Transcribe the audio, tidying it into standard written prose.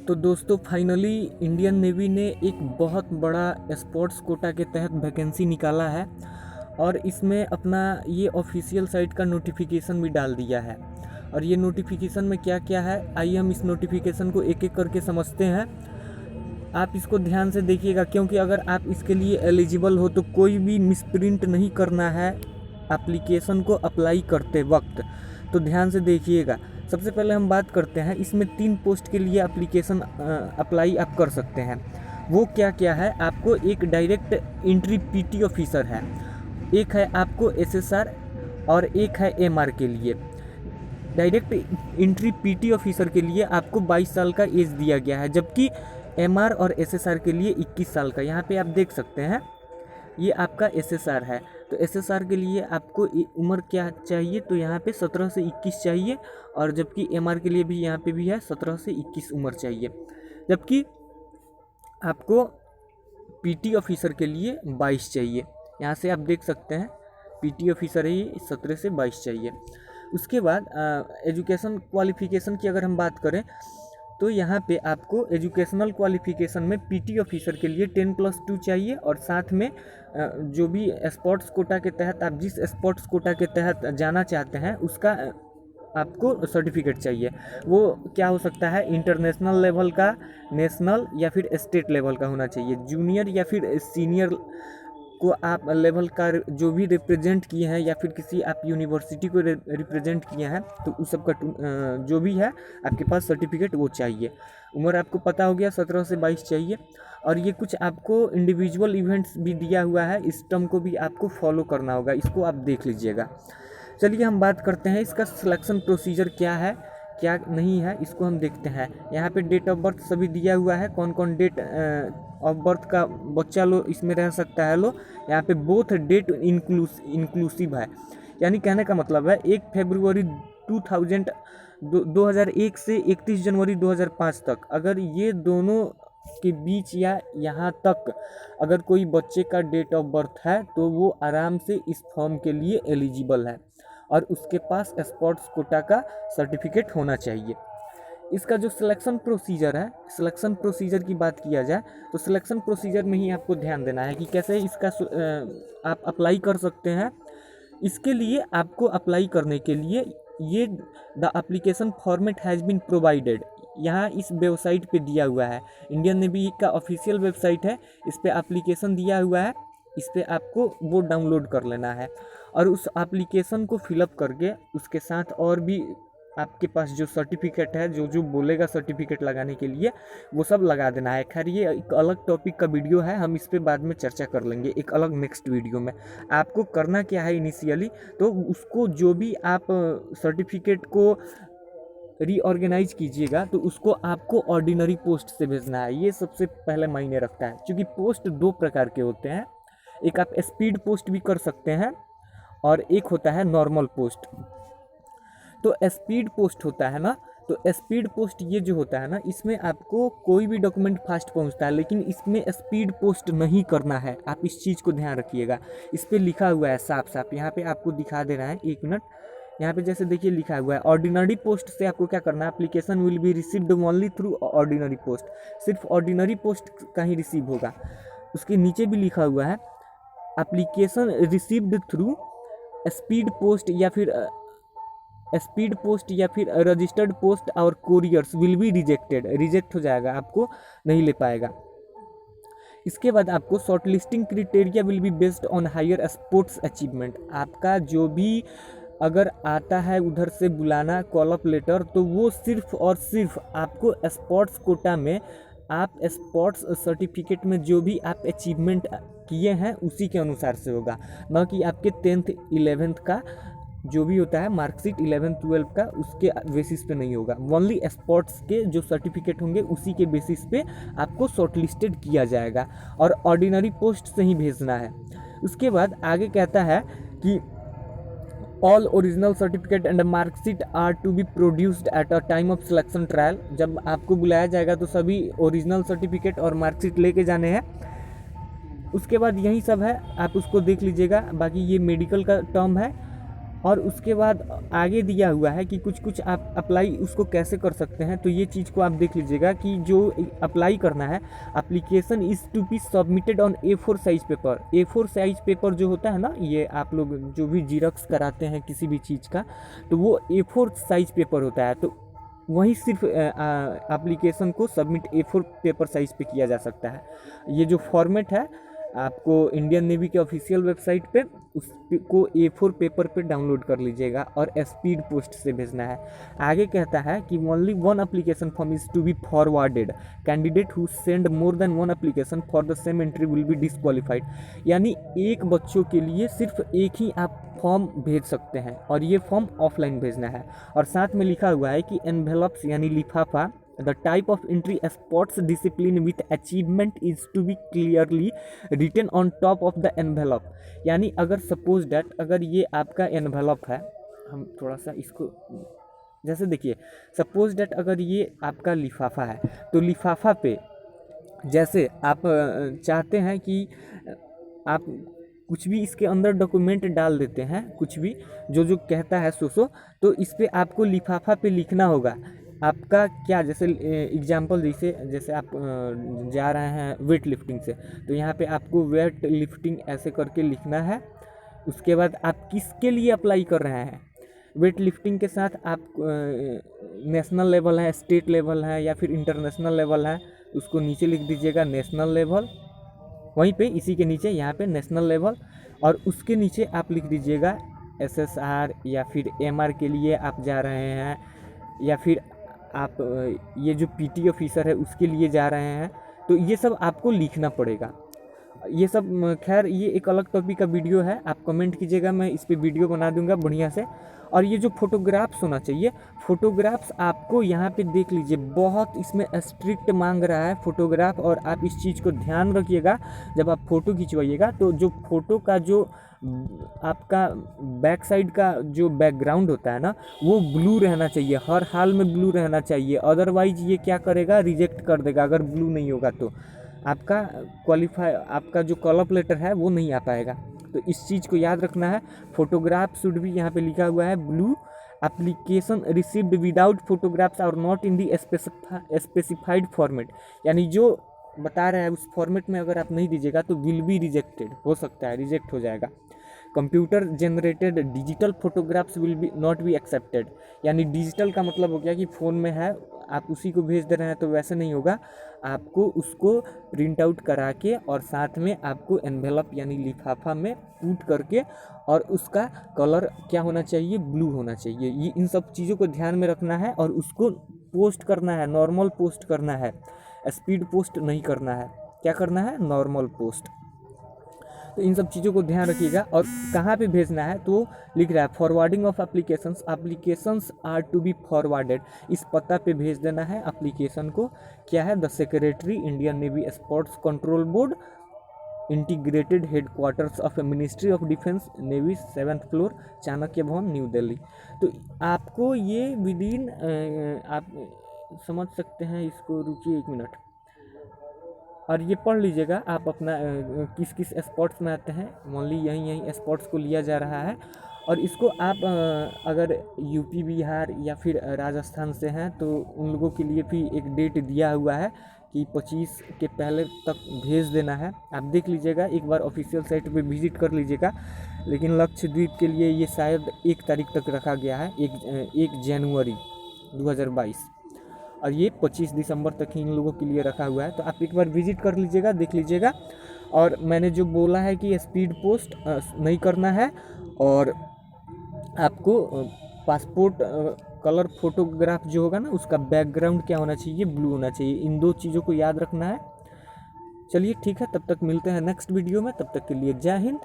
तो दोस्तों finally Indian navy ने एक बहुत बड़ा स्पोर्ट्स कोटा के तहत वैकेंसी निकाला है और इसमें अपना ये ऑफिशियल साइट का नोटिफिकेशन भी डाल दिया है। और ये नोटिफिकेशन में क्या क्या है, आइए हम इस नोटिफिकेशन को एक एक करके समझते हैं। आप इसको ध्यान से देखिएगा, क्योंकि अगर आप इसके लिए एलिजिबल हो तो कोई भी मिसप्रिंट नहीं करना है एप्लीकेशन को अप्लाई करते वक्त, तो ध्यान से देखिएगा। सबसे पहले हम बात करते हैं, इसमें 3 पोस्ट के लिए एप्लीकेशन अप्लाई आप कर सकते हैं। वो क्या क्या है, आपको एक डायरेक्ट एंट्री पीटी ऑफिसर है, एक है आपको एसएसआर और एक है एमआर के लिए। डायरेक्ट एंट्री पीटी ऑफिसर के लिए आपको 22 साल का एज दिया गया है, जबकि एमआर और एसएसआर के लिए 21 साल का। यहाँ पे आप देख सकते हैं ये आपका एसएसआर है, तो एसएसआर के लिए आपको उम्र क्या चाहिए, तो यहाँ पे 17 से 21 चाहिए, और जबकि एमआर के लिए भी यहाँ पे भी है 17 से 21 उम्र चाहिए। जबकि आपको पीटी ऑफिसर के लिए 22 चाहिए। यहाँ से आप देख सकते हैं पीटी ऑफिसर है ये 17 से 22 चाहिए। उसके बाद एजुकेशन क्वालिफिकेशन की अगर हम बात करें तो यहाँ पे आपको एजुकेशनल क्वालिफिकेशन में पीटी ऑफिसर के लिए 10+2 चाहिए, और साथ में जो भी स्पोर्ट्स कोटा के तहत आप जिस स्पोर्ट्स कोटा के तहत जाना चाहते हैं उसका आपको सर्टिफिकेट चाहिए। वो क्या हो सकता है, इंटरनेशनल लेवल का, नेशनल या फिर स्टेट लेवल का होना चाहिए। जूनियर या फिर सीनियर को आप लेवल का जो भी रिप्रेजेंट किए हैं या फिर किसी आप यूनिवर्सिटी को रिप्रेजेंट किए हैं, तो उस सब का जो भी है आपके पास सर्टिफिकेट वो चाहिए। उम्र आपको पता हो गया 17 से 22 चाहिए। और ये कुछ आपको इंडिविजुअल इवेंट्स भी दिया हुआ है, इस टर्म को भी आपको फॉलो करना होगा, इसको आप देख लीजिएगा। चलिए हम बात करते हैं इसका सिलेक्शन प्रोसीजर क्या है क्या नहीं है, इसको हम देखते हैं। यहाँ पे डेट ऑफ बर्थ सभी दिया हुआ है, कौन कौन डेट ऑफ बर्थ का बच्चा लो इसमें रह सकता है लो। यहाँ पे बोथ डेट इंक्लूसिव है, यानी कहने का मतलब है 1 फरवरी 2001 से 31 जनवरी 2005 तक, अगर ये दोनों के बीच या यहाँ तक अगर कोई बच्चे का डेट ऑफ बर्थ है तो वो आराम से इस फॉर्म के लिए एलिजिबल है, और उसके पास स्पोर्ट्स कोटा का सर्टिफिकेट होना चाहिए। इसका जो सिलेक्शन प्रोसीजर है, सिलेक्शन प्रोसीजर की बात किया जाए तो सिलेक्शन प्रोसीजर में ही आपको ध्यान देना है कि कैसे इसका आप अप्लाई कर सकते हैं। इसके लिए आपको अप्लाई करने के लिए ये the application format has been provided, यहाँ इस वेबसाइट पे दिया हुआ है। इंडियन नेवी का ऑफिशियल वेबसाइट है, इस पे एप्लीकेशन दिया हुआ है, इस पे आपको वो डाउनलोड कर लेना है और उस एप्लीकेशन को फिलअप करके उसके साथ और भी आपके पास जो सर्टिफिकेट है, जो जो बोलेगा सर्टिफिकेट लगाने के लिए, वो सब लगा देना है। खैर ये एक अलग टॉपिक का वीडियो है, हम इस पे बाद में चर्चा कर लेंगे एक अलग नेक्स्ट वीडियो में। आपको करना क्या है इनिशियली, तो उसको जो भी आप सर्टिफिकेट को रीऑर्गेनाइज कीजिएगा तो उसको आपको ऑर्डिनरी पोस्ट से भेजना है। ये सबसे पहले मायने रखता है, क्योंकि पोस्ट 2 प्रकार के होते हैं, एक आप स्पीड पोस्ट भी कर सकते हैं और एक होता है नॉर्मल पोस्ट। तो स्पीड पोस्ट होता है ना, तो स्पीड पोस्ट ये जो होता है ना, इसमें आपको कोई भी डॉक्यूमेंट फास्ट पहुंचता है, लेकिन इसमें स्पीड पोस्ट नहीं करना है। आप इस चीज़ को ध्यान रखिएगा, इस पर लिखा हुआ है साफ साफ, यहाँ पे आपको दिखा दे रहा है, 1 मिनट। यहाँ पे जैसे देखिए लिखा हुआ है ऑर्डिनरी पोस्ट से आपको क्या करना है, application will be received only through ordinary post, सिर्फ ऑर्डिनरी पोस्ट का ही रिसीव होगा। उसके नीचे भी लिखा हुआ है application received through speed post या फिर रजिस्टर्ड पोस्ट और couriers will be rejected, reject हो जाएगा, आपको नहीं ले पाएगा। इसके बाद आपको shortlisting criteria will be based on higher sports achievement. आपका जो भी अगर आता है उधर से बुलाना कॉल अप लेटर, तो वो सिर्फ और सिर्फ आपको स्पोर्ट्स कोटा में आप स्पोर्ट्स सर्टिफिकेट में जो भी आप अचीवमेंट किए हैं उसी के अनुसार से होगा, ना कि आपके 10th 11th का जो भी होता है मार्कशीट 11th 12th का, उसके बेसिस पे नहीं होगा। ओनली स्पोर्ट्स के जो सर्टिफिकेट होंगे उसी के बेसिस पे आपको शॉर्टलिस्टेड किया जाएगा, और ऑर्डिनरी पोस्ट से ही भेजना है। उसके बाद आगे कहता है कि all original certificate and marksheet are to be produced at a time of selection trial. जब आपको बुलाया जाएगा तो सभी ओरिजिनल सर्टिफिकेट और मार्कशीट लेके जाने हैं। उसके बाद यही सब है, आप उसको देख लीजिएगा। बाकी ये मेडिकल का टर्म है, और उसके बाद आगे दिया हुआ है कि कुछ कुछ आप अप्लाई उसको कैसे कर सकते हैं। तो ये चीज़ को आप देख लीजिएगा कि जो अप्लाई करना है, application is to be submitted on A4 size paper. A4 size paper जो होता है ना, ये आप लोग जो भी जीरोक्स कराते हैं किसी भी चीज़ का, तो वो A4 साइज पेपर होता है। तो वहीं सिर्फ एप्लीकेशन को सबमिट A4 पेपर साइज़ पे किया जा सकता है। ये जो फॉर्मेट है आपको इंडियन नेवी के ऑफिशियल वेबसाइट पे उसको A4 पेपर पे डाउनलोड कर लीजिएगा और स्पीड पोस्ट से भेजना है। आगे कहता है कि only one application form is to be forwarded, candidate who send more than one application for the same entry will be disqualified. यानी एक बच्चों के लिए सिर्फ एक ही आप फॉर्म भेज सकते हैं और ये फॉर्म ऑफलाइन भेजना है। और साथ में लिखा हुआ है कि एनवेलप्स यानी लिफाफा, the type of entry sports discipline with achievement is to be clearly written on top of the envelope। यानी अगर सपोज डैट अगर ये आपका एनवेलप है, हम थोड़ा सा इसको जैसे देखिए, सपोज डैट अगर ये आपका लिफाफा है तो लिफाफा पे जैसे आप चाहते हैं कि आप कुछ भी इसके अंदर डॉक्यूमेंट डाल देते हैं, कुछ भी जो जो कहता है सो तो इस पर आपको लिफाफा पे लिखना होगा आपका क्या। जैसे एग्जांपल जैसे आप जा रहे हैं वेट लिफ्टिंग से, तो यहाँ पे आपको वेट लिफ्टिंग ऐसे करके लिखना है। उसके बाद आप किसके लिए अप्लाई कर रहे हैं, वेट लिफ्टिंग के साथ आप नेशनल लेवल है, स्टेट लेवल है या फिर इंटरनेशनल लेवल है, उसको नीचे लिख दीजिएगा नेशनल लेवल। वहीं पे इसी के नीचे यहाँ पे नेशनल लेवल, और उसके नीचे आप लिख दीजिएगा SSR या फिर MR के लिए आप जा रहे हैं, या फिर आप ये जो PT ऑफिसर है उसके लिए जा रहे हैं। तो ये सब आपको लिखना पड़ेगा। ये सब खैर ये एक अलग टॉपिक का वीडियो है, आप कमेंट कीजिएगा, मैं इस पर वीडियो बना दूंगा बढ़िया से। और ये जो फोटोग्राफ्स होना चाहिए, फोटोग्राफ्स आपको यहाँ पे देख लीजिए बहुत इसमें स्ट्रिक्ट मांग रहा है फोटोग्राफ। और आप इस चीज़ को ध्यान रखिएगा जब आप फ़ोटो खिंचवाइएगा, तो जो फ़ोटो का जो आपका बैक साइड का जो बैकग्राउंड होता है ना, वो ब्लू रहना चाहिए, हर हाल में ब्लू रहना चाहिए। अदरवाइज ये क्या करेगा, रिजेक्ट कर देगा अगर ब्लू नहीं होगा तो आपका आपका जो कॉल अप लेटर है वो नहीं आ पाएगा। तो इस चीज़ को याद रखना है। फोटोग्राफ शुड भी यहाँ पे लिखा हुआ है blue. Application received without photographs और not in the specified format, यानी जो बता रहा है उस फॉर्मेट में अगर आप नहीं दीजिएगा तो विल बी रिजेक्टेड, हो सकता है रिजेक्ट हो जाएगा। Computer generated digital photographs will be not be accepted, यानी डिजिटल का मतलब हो गया कि फ़ोन में है आप उसी को भेज दे रहे हैं, तो वैसे नहीं होगा। आपको उसको प्रिंट आउट करा के और साथ में आपको एनवेलप यानी लिफाफा में पुट करके, और उसका कलर क्या होना चाहिए, ब्लू होना चाहिए। ये इन सब चीज़ों को ध्यान में रखना है और उसको पोस्ट करना है, नॉर्मल पोस्ट करना है, स्पीड पोस्ट नहीं करना है। क्या करना है, नॉर्मल पोस्ट। तो इन सब चीज़ों को ध्यान रखिएगा। और कहाँ पे भेजना है तो लिख रहा है forwarding of applications are to be forwarded. इस पता पे भेज देना है एप्लीकेशन को। क्या है, the secretary Indian navy sports control board, integrated headquarters of ministry of defence navy, 7th floor, Chanakya भवन, न्यू दिल्ली। तो आपको ये विदिन आप समझ सकते हैं इसको, रुकिए 1 मिनट और ये पढ़ लीजिएगा आप अपना किस किस स्पोर्ट्स में आते हैं। ओनली यहीं स्पोर्ट्स को लिया जा रहा है। और इसको आप अगर यूपी बिहार या फिर राजस्थान से हैं तो उन लोगों के लिए भी एक डेट दिया हुआ है कि 25 के पहले तक भेज देना है। आप देख लीजिएगा, एक बार ऑफिशियल साइट पे विजिट कर लीजिएगा। लेकिन लक्षद्वीप के लिए ये शायद 1 तारीख तक रखा गया है, 1 जनवरी 2022, और ये 25 दिसंबर तक ही इन लोगों के लिए रखा हुआ है। तो आप एक बार विजिट कर लीजिएगा, देख लीजिएगा। और मैंने जो बोला है कि स्पीड पोस्ट नहीं करना है, और आपको पासपोर्ट कलर फोटोग्राफ जो होगा ना, उसका बैकग्राउंड क्या होना चाहिए, ब्लू होना चाहिए। इन 2 चीज़ों को याद रखना है। चलिए ठीक है, तब तक मिलते हैं नेक्स्ट वीडियो में। तब तक के लिए जय हिंद,